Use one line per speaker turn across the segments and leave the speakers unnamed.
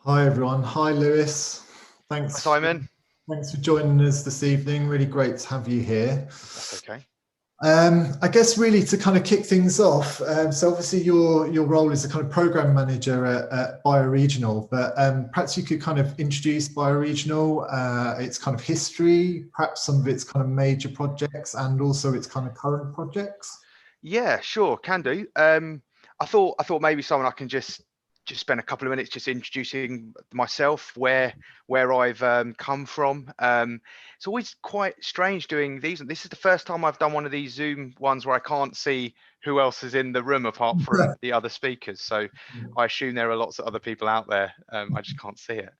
Hi everyone. Hi Lewis.
Hi,
Thanks.
Simon.
Thanks for joining us this evening. Really great to have you here.
That's okay.
I guess really to kind of kick things off. So obviously your role is a kind of program manager at Bioregional, but perhaps you could kind of introduce Bioregional, its kind of history, perhaps some of its kind of major projects, and also its kind of current projects.
Yeah, sure, can do. I thought maybe someone I can just spend a couple of minutes just introducing myself, where I've come from. It's always quite strange doing these. This is the first time I've done one of these Zoom ones where I can't see who else is in the room apart from the other speakers. So I assume there are lots of other people out there. I just can't see it.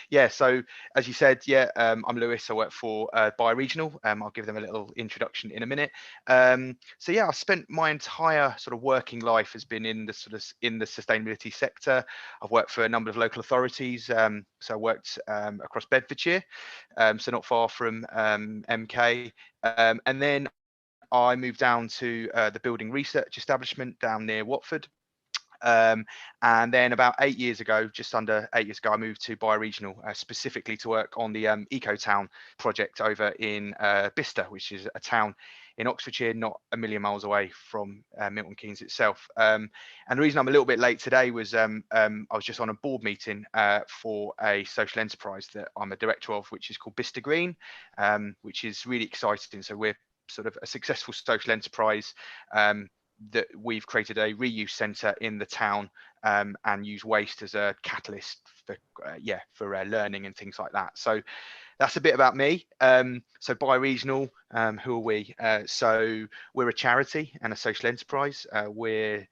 Yeah, so as you said, yeah, I'm Lewis. I work for Bioregional. I'll give them a little introduction in a minute. So yeah, I've spent my entire sort of working life has been in the sustainability sector. I've worked for a number of local authorities. So I worked across Bedfordshire, so not far from MK, and then I moved down to the building research establishment down near Watford. And then about 8 years ago, just under 8 years ago, I moved to Bioregional specifically to work on the Eco-Town project over in Bicester, which is a town in Oxfordshire, not a million miles away from Milton Keynes itself. And the reason I'm a little bit late today was I was just on a board meeting for a social enterprise that I'm a director of, which is called Bicester Green, which is really exciting. So we're sort of a successful social enterprise that we've created a reuse centre in the town and use waste as a catalyst for learning and things like that. So that's a bit about me. So Bioregional, who are we? So we're a charity and a social enterprise. We're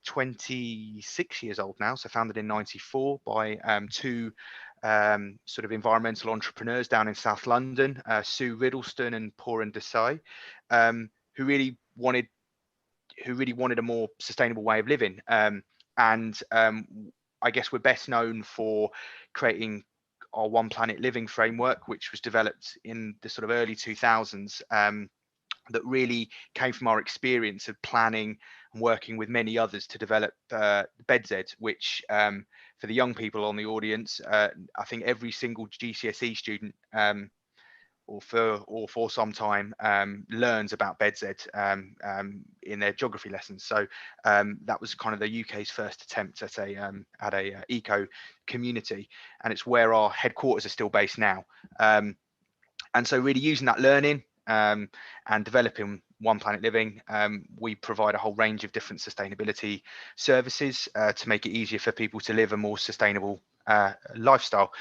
26 years old now, so founded in '94 by two sort of environmental entrepreneurs down in South London, Sue Riddleston and Poran Desai, who really wanted a more sustainable way of living. And I guess we're best known for creating our One Planet Living framework, which was developed in the sort of early 2000s, that really came from our experience of planning and working with many others to develop BedZ, which for the young people on the audience, I think every single GCSE student or for some time learns about BedZ in their geography lessons. So that was kind of the UK's first attempt at a eco community, and it's where our headquarters are still based now. And so really using that learning and developing One Planet Living, we provide a whole range of different sustainability services to make it easier for people to live a more sustainable lifestyle.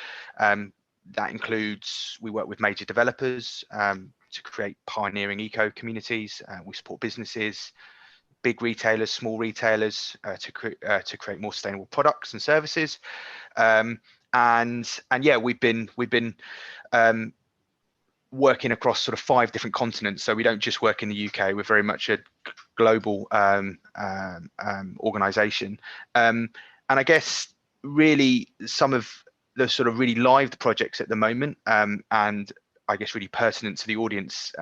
That includes, we work with major developers to create pioneering eco communities. We support businesses, big retailers, small retailers to create more sustainable products and services. And yeah, we've been working across sort of 5 different continents. So we don't just work in the UK. We're very much a global organization. And I guess really some of the sort of really live projects at the moment, and I guess really pertinent to the audience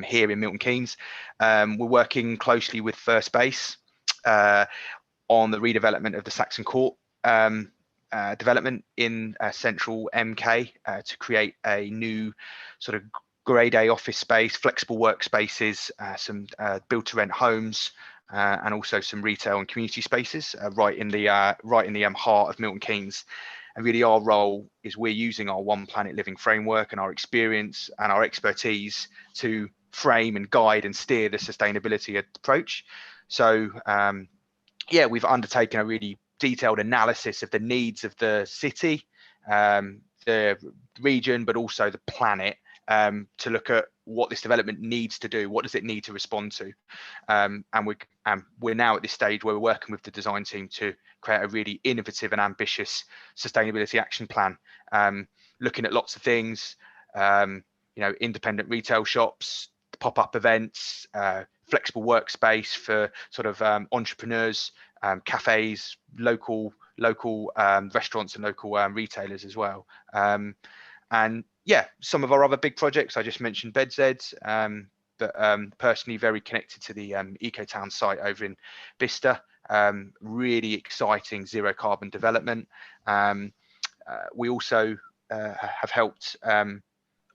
here in Milton Keynes, we're working closely with First Base on the redevelopment of the Saxon Court development in central MK to create a new sort of grade A office space, flexible workspaces, some build to rent homes, and also some retail and community spaces right in the heart of Milton Keynes. And really our role is we're using our One Planet Living framework and our experience and our expertise to frame and guide and steer the sustainability approach. So yeah, we've undertaken a really detailed analysis of the needs of the city, the region, but also the planet, to look at what this development needs to do. What does it need to respond to? And we're now at this stage where we're working with the design team to create a really innovative and ambitious sustainability action plan, looking at lots of things, independent retail shops, pop-up events, flexible workspace for sort of entrepreneurs, cafes, local restaurants and local retailers as well. And yeah, some of our other big projects, I just mentioned BedZ, but personally very connected to the Eco-Town site over in Bicester. Really exciting zero carbon development. We also have helped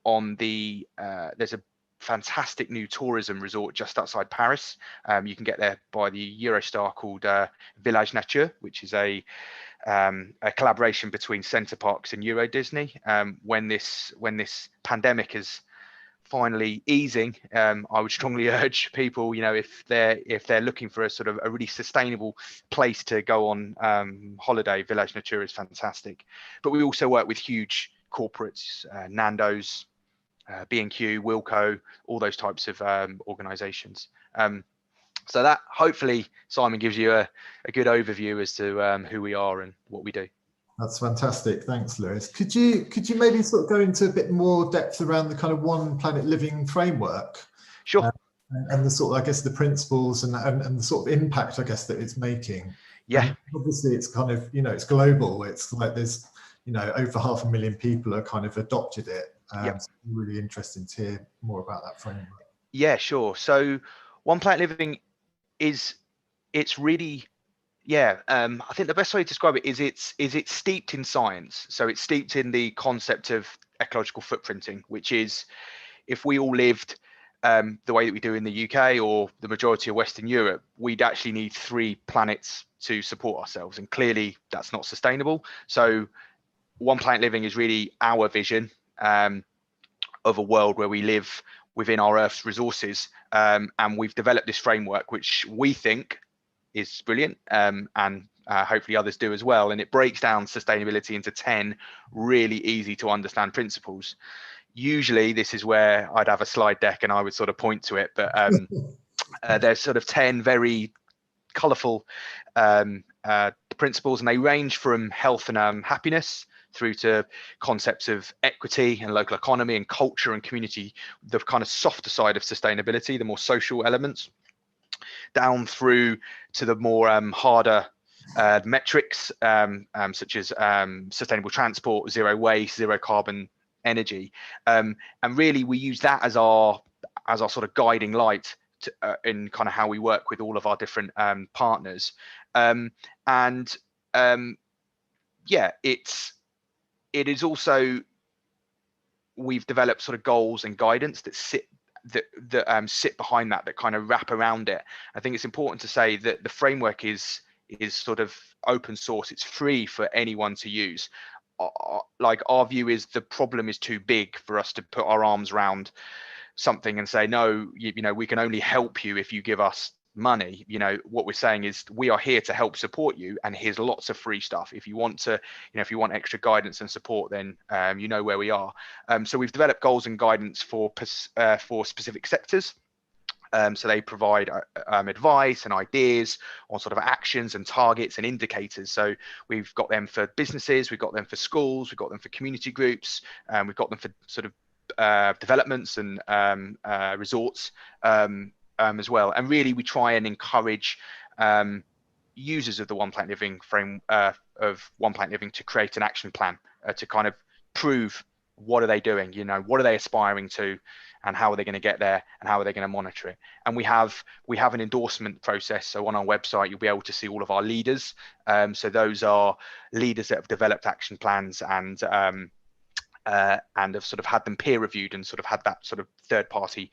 on the there's a fantastic new tourism resort just outside Paris. You can get there by the Eurostar called Village Nature, which is a collaboration between Center Parcs and Euro Disney. When this pandemic is finally easing, I would strongly urge people, if they're looking for a sort of a really sustainable place to go on holiday, Village Nature is fantastic. But we also work with huge corporates, Nando's, B&Q, Wilco, all those types of organizations. So that hopefully, Simon, gives you a good overview as to who we are and what we do.
That's fantastic. Thanks, Lewis. Could you maybe sort of go into a bit more depth around the kind of One Planet Living framework?
Sure.
And the sort of, I guess, the principles and the sort of impact, I guess, that it's making.
Yeah.
Obviously, it's kind of, it's global. It's like there's, over 500,000 people have kind of adopted it.
Yep.
So really interesting to hear more about that framework.
Yeah, sure. So One Planet Living it's really, I think the best way to describe it is it's steeped in science. So it's steeped in the concept of ecological footprinting, which is, if we all lived the way that we do in the UK or the majority of Western Europe, we'd actually need 3 planets to support ourselves. And clearly that's not sustainable. So One Planet Living is really our vision of a world where we live within our Earth's resources. And we've developed this framework, which we think is brilliant, and hopefully others do as well. And it breaks down sustainability into 10 really easy to understand principles. Usually this is where I'd have a slide deck and I would sort of point to it, but there's sort of 10 very colorful principles, and they range from health and happiness through to concepts of equity and local economy and culture and community, the kind of softer side of sustainability, the more social elements, down through to the more harder metrics, such as sustainable transport, zero waste, zero carbon energy. And really we use that as our sort of guiding light to, in kind of how we work with all of our different partners. It is also, we've developed sort of goals and guidance that sit behind that kind of wrap around it. I think it's important to say that the framework is sort of open source. It's free for anyone to use. Like, our view is the problem is too big for us to put our arms around something and say, no, we can only help you if you give us money. What we're saying is we are here to help support you, and here's lots of free stuff. If you want to, if you want extra guidance and support, then you know where we are. So we've developed goals and guidance for specific sectors. So they provide advice and ideas on sort of actions and targets and indicators. So we've got them for businesses, we've got them for schools, we've got them for community groups, we've got them for sort of developments and resorts as well. And really we try and encourage users of the One Planet Living frame of One Planet Living to create an action plan to kind of prove what are they doing, what are they aspiring to, and how are they going to get there, and how are they going to monitor it. And we have an endorsement process. So on our website you'll be able to see all of our leaders. So those are leaders that have developed action plans and have sort of had them peer reviewed and sort of had that sort of third party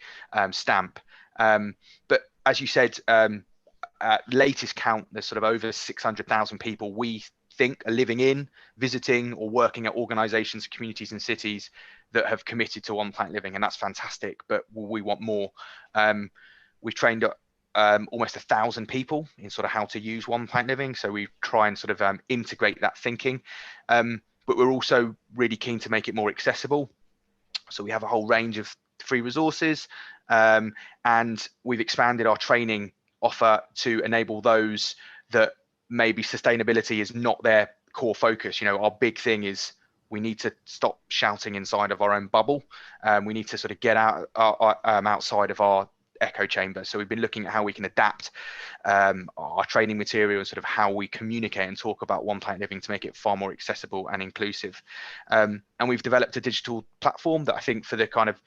stamp. But as you said, at latest count, there's sort of over 600,000 people we think are living in, visiting, or working at organizations, communities and cities that have committed to One Planet Living, and that's fantastic, but we want more. We've trained almost 1,000 people in sort of how to use One Planet Living, so we try and sort of integrate that thinking, but we're also really keen to make it more accessible. So we have a whole range of free resources, and we've expanded our training offer to enable those that maybe sustainability is not their core focus. Our big thing is we need to stop shouting inside of our own bubble. We need to sort of get out outside of our echo chamber. So we've been looking at how we can adapt our training material and sort of how we communicate and talk about One Planet Living to make it far more accessible and inclusive. And we've developed a digital platform that I think for the kind of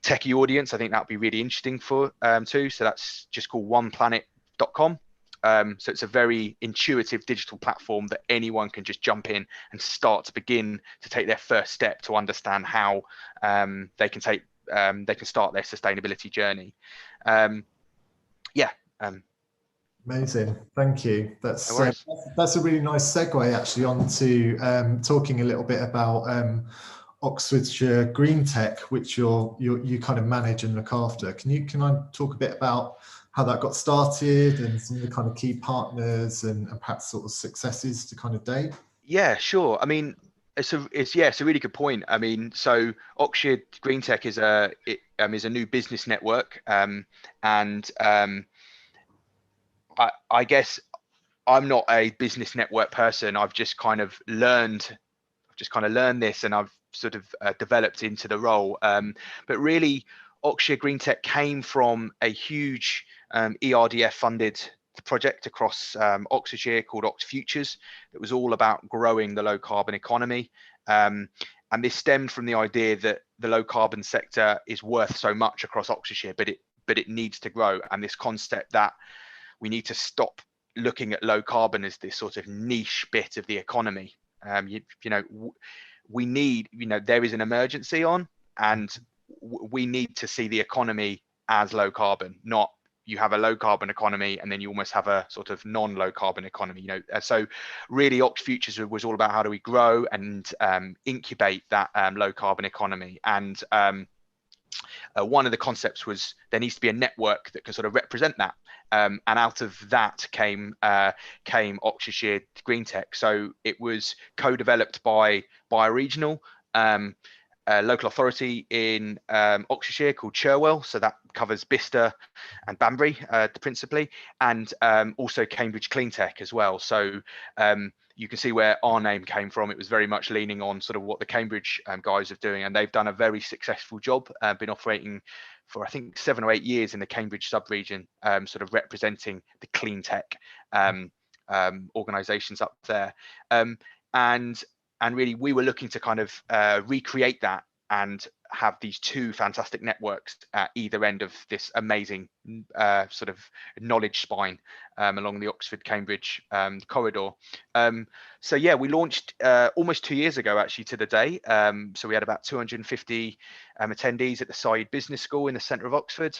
techie audience, I think that would be really interesting for too. So that's just called oneplanet.com. So it's a very intuitive digital platform that anyone can just jump in and start to begin to take their first step to understand how they can start their sustainability journey. Yeah.
Amazing, thank you.
No worries.
That's a really nice segue actually onto talking a little bit about Oxfordshire Greentech, which you kind of manage and look after. Can I talk a bit about how that got started and some of the kind of key partners and perhaps sort of successes to kind of date?
Yeah, sure. I mean, it's a really good point. I mean, so Oxfordshire Greentech is a new business network, and I guess I'm not a business network person. I've just kind of learned this, and I've sort of developed into the role. But really, Oxfordshire Greentech came from a huge ERDF funded project across Oxfordshire called Ox Futures. It was all about growing the low carbon economy. And this stemmed from the idea that the low carbon sector is worth so much across Oxfordshire, but it needs to grow. And this concept that we need to stop looking at low carbon as this sort of niche bit of the economy. We need, there is an emergency on, and we need to see the economy as low carbon, not you have a low carbon economy and then you almost have a sort of non-low carbon economy. So really Ox Futures was all about how do we grow and incubate that low carbon economy. And one of the concepts was there needs to be a network that can sort of represent that. And out of that came Oxfordshire Greentech. So it was co-developed by Bioregional, a local authority in Oxfordshire called Cherwell. So that covers Bicester and Banbury principally, and also Cambridge Cleantech as well. So you can see where our name came from. It was very much leaning on sort of what the Cambridge guys are doing, and they've done a very successful job, been operating for I think 7 or 8 years in the Cambridge sub-region, sort of representing the clean tech organisations up there. And really we were looking to kind of recreate that and have these two fantastic networks at either end of this amazing sort of knowledge spine along the Oxford-Cambridge corridor. So yeah, we launched almost 2 years ago actually to the day. So we had about 250 attendees at the Said Business School in the centre of Oxford.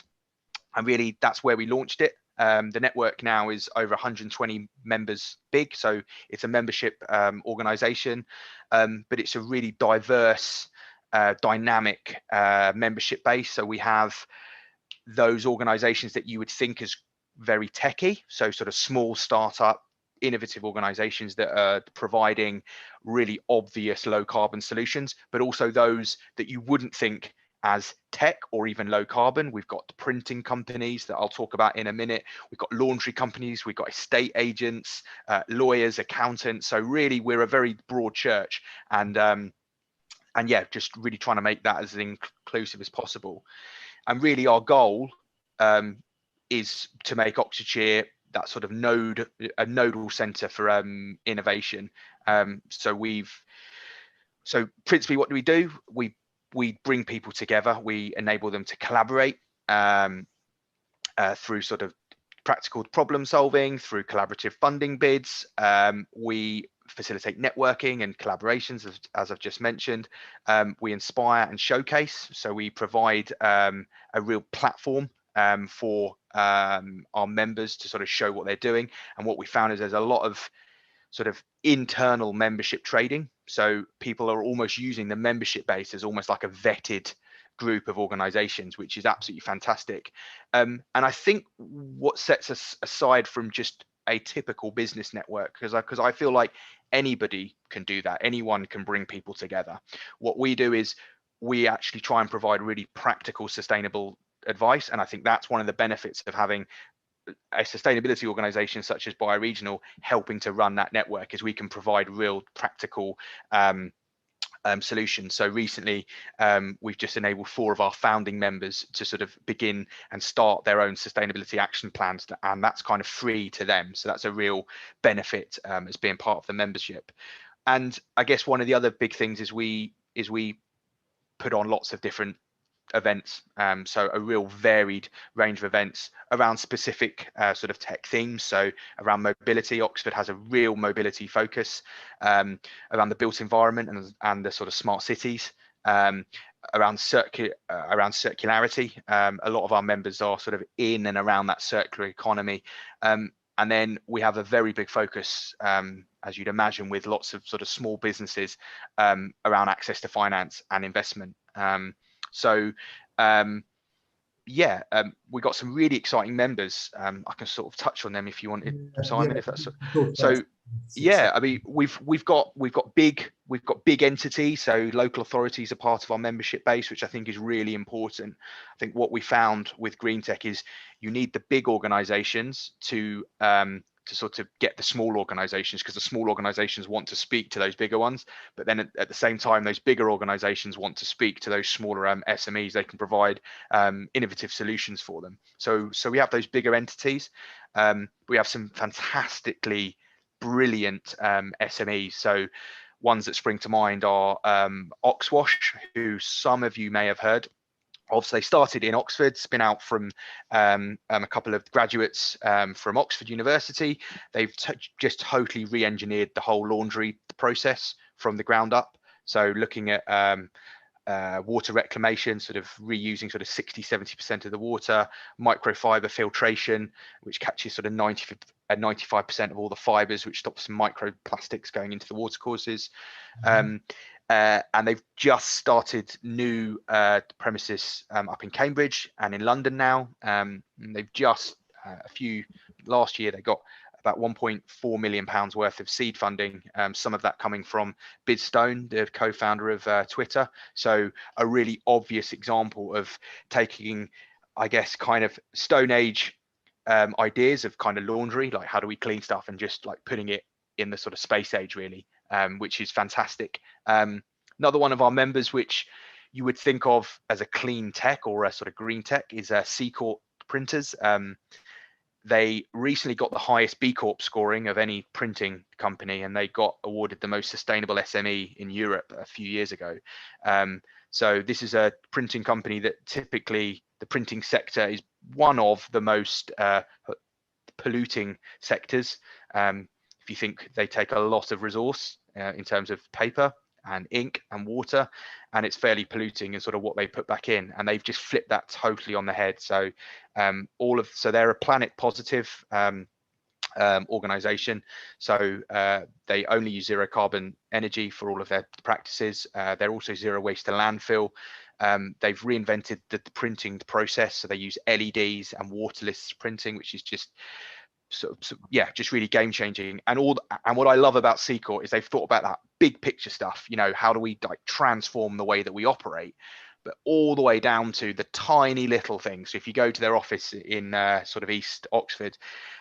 And really that's where we launched it. The network now is over 120 members big, so it's a membership organisation, but it's a really diverse, dynamic membership base. So we have those organisations that you would think is very techy, so sort of small startup, innovative organisations that are providing really obvious low carbon solutions, but also those that you wouldn't think as tech or even low carbon. We've got the printing companies that I'll talk about in a minute. We've got laundry companies, we've got estate agents, lawyers, accountants. So really we're a very broad church, and yeah, just really trying to make that as inclusive as possible. And really our goal is to make Oxfordshire that sort of nodal centre for innovation. So principally what do? We bring people together. We enable them to collaborate through sort of practical problem solving, through collaborative funding bids. We facilitate networking and collaborations, as I've just mentioned. We inspire and showcase. So we provide a real platform for our members to sort of show what they're doing. And what we found is there's a lot of sort of internal membership trading. So people are almost using the membership base as almost like a vetted group of organizations, which is absolutely fantastic. And I think what sets us aside from just a typical business network, because I feel like anybody can do that. Anyone can bring people together. What we do is we actually try and provide really practical, sustainable advice. And I think that's one of the benefits of having a sustainability organization such as Bioregional helping to run that network, is we can provide real practical solutions. So recently we've just enabled 4 of our founding members to sort of begin and start their own sustainability action plans, and that's kind of free to them. So that's a real benefit as being part of the membership. And I guess one of the other big things is we put on lots of different events. So a real varied range of events around specific sort of tech themes. So around mobility, Oxford has a real mobility focus, around the built environment and the sort of smart cities. Around circularity. A lot of our members are sort of in and around that circular economy. And then we have a very big focus, as you'd imagine, with lots of sort of small businesses around access to finance and investment. We got some really exciting members. I can sort of touch on them if you wanted, Simon, if that's so. Yeah, I mean, we've got big entities. So local authorities are part of our membership base, which I think is really important. I think what we found with Greentech is you need the big organisations to sort of get the small organisations, because the small organisations want to speak to those bigger ones, but then at the same time, those bigger organisations want to speak to those smaller SMEs. They can provide innovative solutions for them. So we have those bigger entities. We have some fantastically brilliant SMEs. So ones that spring to mind are Oxwash, who some of you may have heard of. They started in Oxford, spin out from a couple of graduates from Oxford University. They've just totally re-engineered the whole laundry process from the ground up. So looking at water reclamation, sort of reusing sort of 60-70% of the water, microfiber filtration, which catches sort of 95% of all the fibers, which stops microplastics going into the watercourses. And they've just started new premises up in Cambridge and in London now. And they've just last year they got about £1.4 million worth of seed funding, some of that coming from Bidstone, the co-founder of Twitter. So a really obvious example of taking, I guess, kind of Stone Age ideas of kind of laundry, like how do we clean stuff, and just like putting it in the sort of space age, really, which is fantastic. Another one of our members, which you would think of as a clean tech or a sort of green tech, is C Corp printers. They recently got the highest B Corp scoring of any printing company, and they got awarded the most sustainable SME in Europe a few years ago. So this is a printing company that typically the printing sector is one of the most polluting sectors. If you think they take a lot of resource in terms of paper and ink and water, and it's fairly polluting in sort of what they put back in, and they've just flipped that totally on the head. So so they're a planet positive organization. So they only use zero carbon energy for all of their practices. They're also zero waste to landfill. They've reinvented the printing process, so they use LEDs and waterless printing, which is just just really game changing. And what I love about C Corp is they've thought about that big picture stuff. You know, how do we like transform the way that we operate, but all the way down to the tiny little things. So if you go to their office in sort of East Oxford,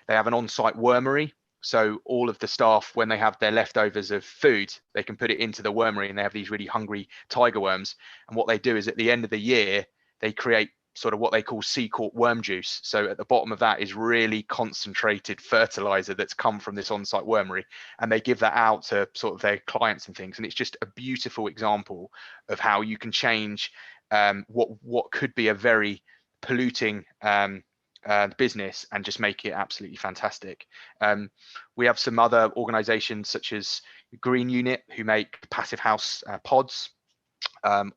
they have an on-site wormery. So all of the staff, when they have their leftovers of food, they can put it into the wormery, and they have these really hungry tiger worms. And what they do is at the end of the year, they create sort of what they call C Corp worm juice. So at the bottom of that is really concentrated fertilizer that's come from this on-site wormery, and they give that out to sort of their clients and things. And it's just a beautiful example of how you can change what could be a very polluting business and just make it absolutely fantastic. We have some other organizations such as Green Unit, who make passive house pods.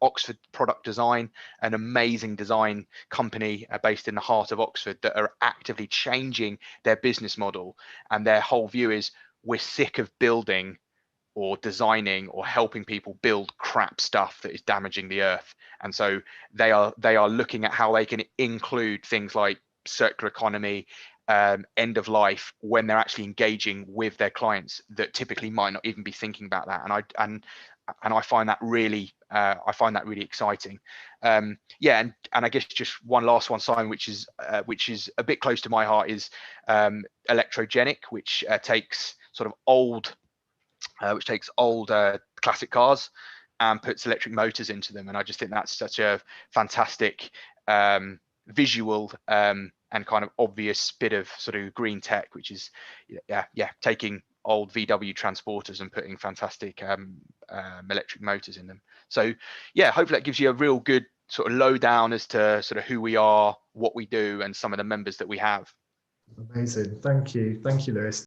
Oxford Product Design, an amazing design company based in the heart of Oxford, that are actively changing their business model. And their whole view is, we're sick of building or designing or helping people build crap stuff that is damaging the earth. And so they are looking at how they can include things like circular economy, end of life, when they're actually engaging with their clients that typically might not even be thinking about that. And I find that really exciting. And I guess just one last one, Simon, which is a bit close to my heart, is Electrogenic, which takes old classic cars and puts electric motors into them. And I just think that's such a fantastic visual and kind of obvious bit of sort of green tech, which is taking old VW transporters and putting fantastic electric motors in them. So hopefully that gives you a real good sort of lowdown as to sort of who we are, what we do, and some of the members that we have.
Amazing. Thank you, Lewis.